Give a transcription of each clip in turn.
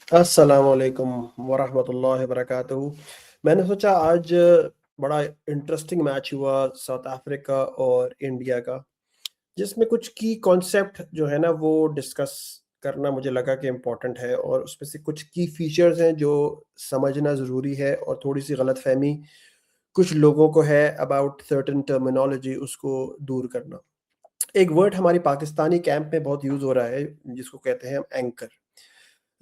अस्सलामुअलैकुम वरहमतुल्लाहि वबरकातुहू। मैंने सोचा आज बड़ा इंटरेस्टिंग मैच हुआ साउथ अफ्रीका और इंडिया का, जिसमें कुछ की कॉन्सेप्ट जो है ना वो डिस्कस करना मुझे लगा कि इम्पोर्टेंट है, और उसमें से कुछ की फीचर्स हैं जो समझना ज़रूरी है, और थोड़ी सी गलतफहमी कुछ लोगों को है अबाउट सर्टेन टर्मिनोलॉजी, उसको दूर करना। एक वर्ड हमारी पाकिस्तानी कैंप में बहुत यूज़ हो रहा है जिसको कहते हैं हम एंकर।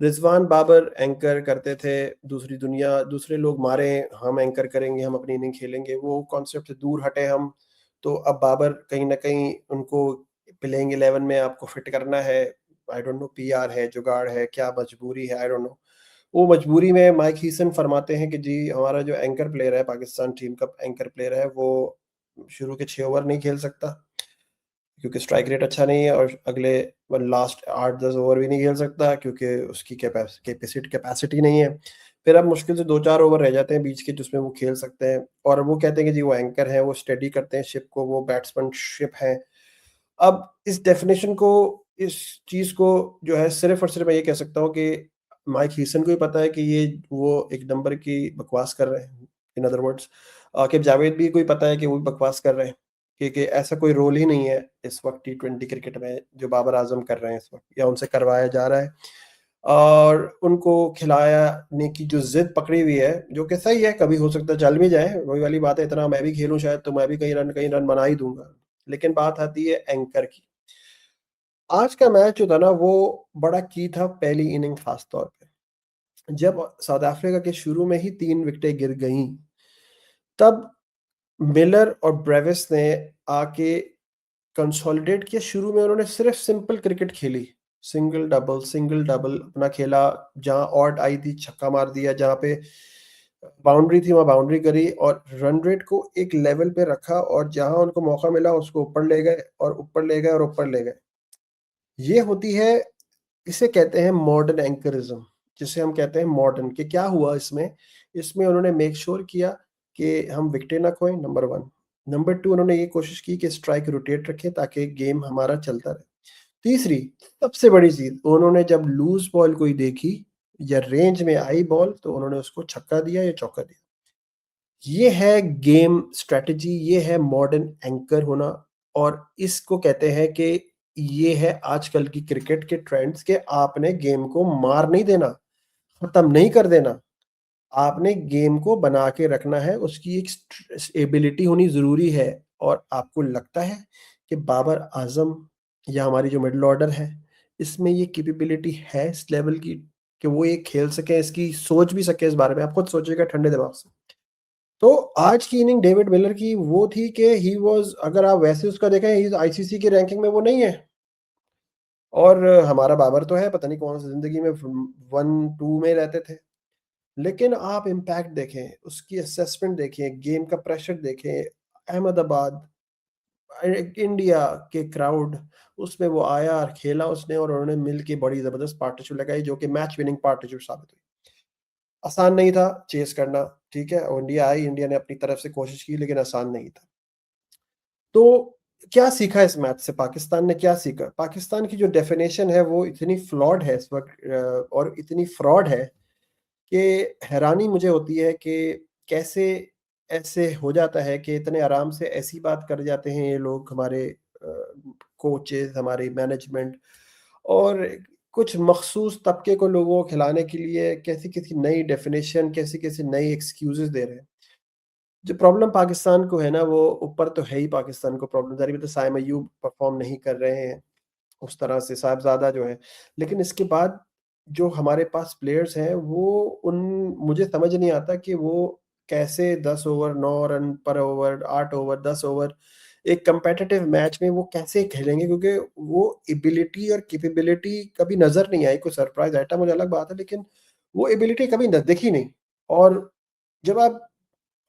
रिजवान बाबर एंकर करते थे दूसरी दुनिया, दूसरे लोग मारे, हम एंकर करेंगे, हम अपनी इनिंग खेलेंगे, वो कॉन्सेप्ट से दूर हटे हम। तो अब बाबर कहीं ना कहीं उनको प्लेइंग 11 में आपको फिट करना है। आई डोंट नो, पीआर है, जुगाड़ है, क्या मजबूरी है, आई डोंट नो। वो मजबूरी में माइक हीसन फरमाते हैं कि जी हमारा जो एंकर प्लेयर है, पाकिस्तान टीम का एंकर प्लेयर है, वो शुरू के 6 ओवर नहीं खेल सकता क्योंकि स्ट्राइक रेट अच्छा नहीं है, और अगले लास्ट 8-10 ओवर भी नहीं खेल सकता क्योंकि उसकी कैपेसिटी नहीं है। फिर अब मुश्किल से 2-4 ओवर रह जाते हैं बीच के जिसमें वो खेल सकते हैं, और वो कहते हैं कि जी वो एंकर हैं, वो स्टेडी करते हैं शिप को, वो बैट्समैनशिप है। अब इस डेफिनेशन को, इस चीज़ को जो है, सिर्फ और सिर्फ मैं ये कह सकता हूँ कि माइक हीसन को ही पता है कि ये वो एक नंबर की बकवास कर रहे हैं। In other words, Aqib Javed भी कोई पता है कि वो भी बकवास कर रहे हैं, क्योंकि ऐसा कोई रोल ही नहीं है इस वक्त टी20 क्रिकेट में जो बाबर आजम कर रहे हैं इस वक्त, या उनसे करवाया जा रहा है। और उनको खिलाने की जो जिद पकड़ी हुई है, जो कि सही है, कभी हो सकता है चल भी जाए, वही वाली बात है, इतना मैं भी खेलूं शायद तो मैं भी कई रन बना ही दूंगा। लेकिन बात आती है एंकर की। आज का मैच जो था ना वो बड़ा की था पहली इनिंग खास तौर पे, जब साउथ अफ्रीका के शुरू में ही 3 विकेटें गिर गईं, तब मिलर और ब्रेविस ने आके कंसोलिडेट किया। शुरू में उन्होंने सिर्फ सिंपल क्रिकेट खेली, सिंगल डबल अपना खेला, जहां ऑट आई थी छक्का मार दिया, जहां पे बाउंड्री थी वहां बाउंड्री करी, और रन रेट को एक लेवल पे रखा, और जहां उनको मौका मिला उसको ऊपर ले गए और ऊपर ले गए और ऊपर ले गए। ये होती है, इसे कहते हैं मॉडर्न एंकरिज्म, जिसे हम कहते हैं मॉडर्न। कि क्या हुआ इसमें, इसमें उन्होंने मेक श्योर किया कि हम विकेटें ना खोएं, नंबर वन। नंबर टू, उन्होंने ये कोशिश की कि स्ट्राइक रोटेट रखें ताकि गेम हमारा चलता रहे। तीसरी, सबसे बड़ी चीज, उन्होंने जब लूज बॉल कोई देखी या रेंज में आई बॉल, तो उन्होंने उसको छक्का दिया या चौका दिया। ये है गेम स्ट्रेटजी, ये है मॉडर्न एंकर होना। और इसको कहते हैं कि ये है आजकल की क्रिकेट के ट्रेंड्स, के आपने गेम को मार नहीं देना, खत्म नहीं कर देना, आपने गेम को बना के रखना है, उसकी एक एबिलिटी होनी जरूरी है। और आपको लगता है कि बाबर आजम या हमारी जो मिडिल ऑर्डर है, इसमें ये कैपेबिलिटी है इस लेवल की कि वो ये खेल सके, इसकी सोच भी सके इस बारे में? आप खुद सोचिएगा ठंडे दिमाग से। तो आज की इनिंग डेविड मिलर की वो थी कि ही वाज, अगर आप वैसे उसका देखें, ही आईसीसी की रैंकिंग में वो नहीं है। और हमारा बाबर तो है, पता नहीं कौन सी जिंदगी में 1-2 में रहते थे। लेकिन आप इम्पैक्ट देखें, उसकी असेसमेंट देखें, गेम का प्रेशर देखें, अहमदाबाद, इंडिया के क्राउड, उसमें वो आया और खेला उसने, और उन्होंने मिल के बड़ी जबरदस्त पार्टनरशिप लगाई जो कि मैच विनिंग पार्टनरशिप साबित हुई। आसान नहीं था चेस करना, ठीक है, और इंडिया आई, इंडिया ने अपनी तरफ से कोशिश की, लेकिन आसान नहीं था। तो क्या सीखा इस मैच से पाकिस्तान ने? क्या सीखा? पाकिस्तान की जो डेफिनेशन है वो इतनी फ्लॉड है इस वक्त, और इतनी फ्रॉड है कि हैरानी मुझे होती है कि कैसे ऐसे हो जाता है कि इतने आराम से ऐसी बात कर जाते हैं ये लोग, हमारे कोचेस, हमारी मैनेजमेंट, और कुछ मखसूस तबके को लोगों को खिलाने के लिए कैसी कैसी नई डेफिनेशन, कैसी कैसी नई एक्सक्यूजेस दे रहे हैं। जो प्रॉब्लम पाकिस्तान को है ना, वो ऊपर तो है ही पाकिस्तान को प्रॉब्लम, जारी तो साइम अयूब परफॉर्म नहीं कर रहे हैं उस तरह से, साहिबजादा जो है। लेकिन इसके बाद जो हमारे पास प्लेयर्स हैं, वो उन मुझे समझ नहीं आता कि वो कैसे 10 ओवर 9 रन पर ओवर, 8 ओवर 10 ओवर एक कंपेटिटिव मैच में वो कैसे खेलेंगे, क्योंकि वो एबिलिटी और कैपेबिलिटी कभी नजर नहीं आई। कोई सरप्राइज आइटम मुझे अलग बात है, लेकिन वो एबिलिटी कभी दिखी नहीं। और जब आप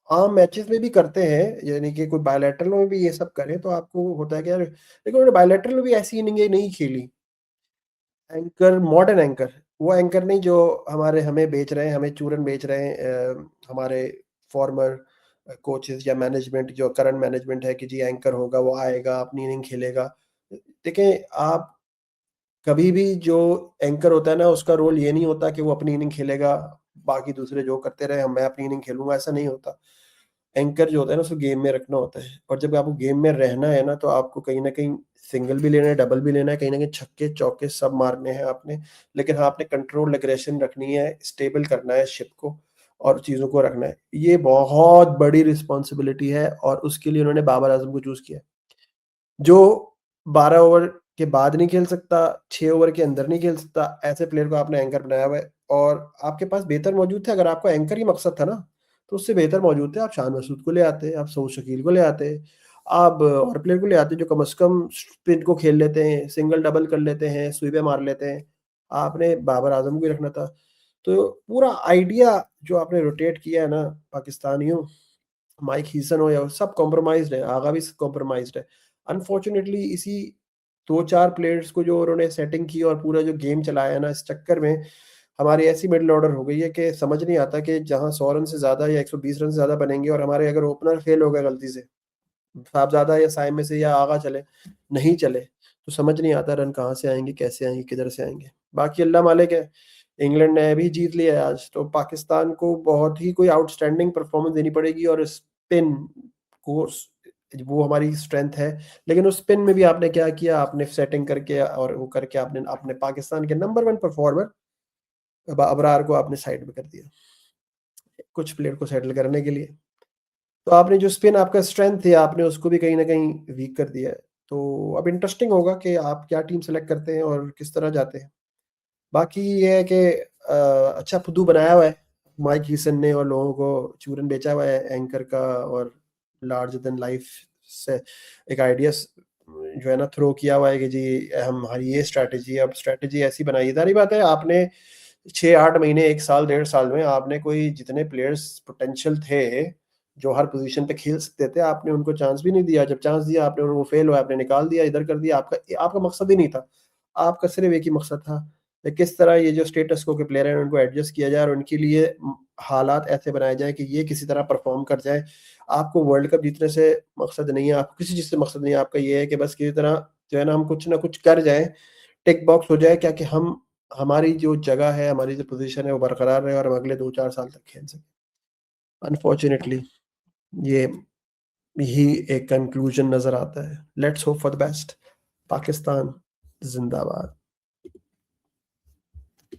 आम मैचेस में भी करते हैं, यानी कि कोई बायलैटरल में भी ये सब करें, तो आपको होता है कि यार, लेकिन उन्होंने बायलैटरल में भी ऐसी इनिंगें नहीं खेली। एंकर, मॉडर्न एंकर, वो एंकर नहीं जो हमारे हमें बेच रहे हैं, हमें चूरन बेच रहे हैं, हमारे फॉर्मर कोचेस या मैनेजमेंट, जो करंट मैनेजमेंट है कि जी एंकर होगा, वो आएगा अपनी इनिंग खेलेगा। देखें आप, कभी भी जो एंकर होता है ना, उसका रोल ये नहीं होता कि वो अपनी इनिंग खेलेगा, बाकी दूसरे जो करते रहे, मैं अपनी इनिंग खेलूँगा, ऐसा नहीं होता। एंकर जो होता है ना, उसको गेम में रखना होता है, और जब आपको गेम में रहना है ना, तो आपको कहीं न कहीं सिंगल भी लेना है, डबल भी लेना है, कहीं न कहीं छक्के-चौके सब मारने हैं आपने। लेकिन हाँ, आपने कंट्रोल एग्रेशन रखनी है, स्टेबल करना है शिप को और चीज़ों को रखना है। ये बहुत बड़ी रिस्पॉन्सिबिलिटी है और उसके लिए उन्होंने बाबर आज़म को चूज़ किया। जो 12 ओवर के बाद नहीं खेल सकता, 6 ओवर के अंदर नहीं खेल सकता, ऐसे प्लेयर को आपने एंकर बनाया हुआ है, और आपके पास बेहतर मौजूद थे। अगर आपका एंकर ही मकसद था ना, तो उससे बेहतर मौजूद थे। आप शान मसूद को ले आते, आप सऊद शकील को ले आते, आप और प्लेयर को ले आते जो कम से कम स्पिन को खेल लेते हैं, सिंगल डबल कर लेते हैं, स्वीपें मार लेते हैं। आपने बाबर आज़म को ही रखना था। तो पूरा आइडिया जो आपने रोटेट किया है ना पाकिस्तानियों, माइक हीसन हो या सब कॉम्प्रोमाइज़्ड है, आगा भी कॉम्प्रोमाइज़्ड है। अनफॉर्च्यूनेटली इसी 2-4 प्लेयर्स को जो उन्होंने सेटिंग की और पूरा जो गेम चलाया है ना, इस चक्कर में हमारी ऐसी मिडल ऑर्डर हो गई है कि समझ नहीं आता कि जहाँ 100 रन से ज़्यादा या 120 रन से ज़्यादा बनेंगे और हमारे अगर ओपनर फेल हो गए गलती से, साहबज़ादा या साइम में से या आगा चले, नहीं चले, तो समझ नहीं आता रन कहाँ से आएँगे, कैसे आएँगे, किधर से आएँगे। बाकी अल्लाह मालिक है, इंग्लैंड ने भी जीत लिया है आज, तो पाकिस्तान को बहुत ही कोई आउटस्टैंडिंग परफ़ॉर्मेंस देनी पड़ेगी, और स्पिन को स वो हमारी स्ट्रेंथ है। लेकिन उस स्पिन में भी आपने क्या किया, आपने सेटिंग करके और वो करके आपने आपने पाकिस्तान के नंबर 1 परफ़ॉर्मर अबरार को आपने साइड में कर दिया, कुछ प्लेयर को सेटल करने के लिए। तो आपने जो स्पिन आपका स्ट्रेंथ है, आपने उसको भी कहीं न कहीं वीक कर दिया है। तो अब इंटरेस्टिंग होगा कि आप क्या टीम सेलेक्ट करते हैं और किस तरह जाते हैं। बाकी ये है कि अच्छा फुद्दू बनाया हुआ है माइक हीसन ने, और लोगों को चूरन बेचा हुआ है एंकर का, और लार्जर देन लाइफ से एक आइडिया जो है ना थ्रो किया हुआ है कि जी हमारी ये स्ट्रैटेजी है। अब स्ट्रैटेजी ऐसी बनाई है, ज़ाहिर बात है आपने 6-8 महीने, 1 साल, 1.5 साल में आपने कोई जितने प्लेयर्स पोटेंशियल थे, जो हर पोज़ीशन पे खेल सकते थे, आपने उनको चांस भी नहीं दिया। जब चांस दिया आपने, वो फेल हुआ, आपने निकाल दिया, इधर कर दिया। आपका आपका मकसद ही नहीं था। आपका सिर्फ़ एक ही मकसद था कि किस तरह ये जो स्टेटस को के प्लेयर हैं उनको एडजस्ट किया जाए और उनके लिए हालात ऐसे बनाए जाएँ कि ये किसी तरह परफ़ॉर्म कर जाएँ। आपको वर्ल्ड कप जीतने से मकसद नहीं है, आपको किसी चीज़ से मकसद नहीं है, आपका ये है कि बस किसी तरह जो है ना हम कुछ ना कुछ कर जाएँ, टिक बॉक्स हो जाए, क्या कि हम हमारी जो जगह है, हमारी जो पोज़ीशन है वो बरकरार रहे और हम अगले 2-4 साल तक खेल सकें। अनफॉर्च्यूनेटली ये ही एक कन्क्लूज़न नज़र आता है। Let's hope for the best. Pakistan ज़िंदाबाद।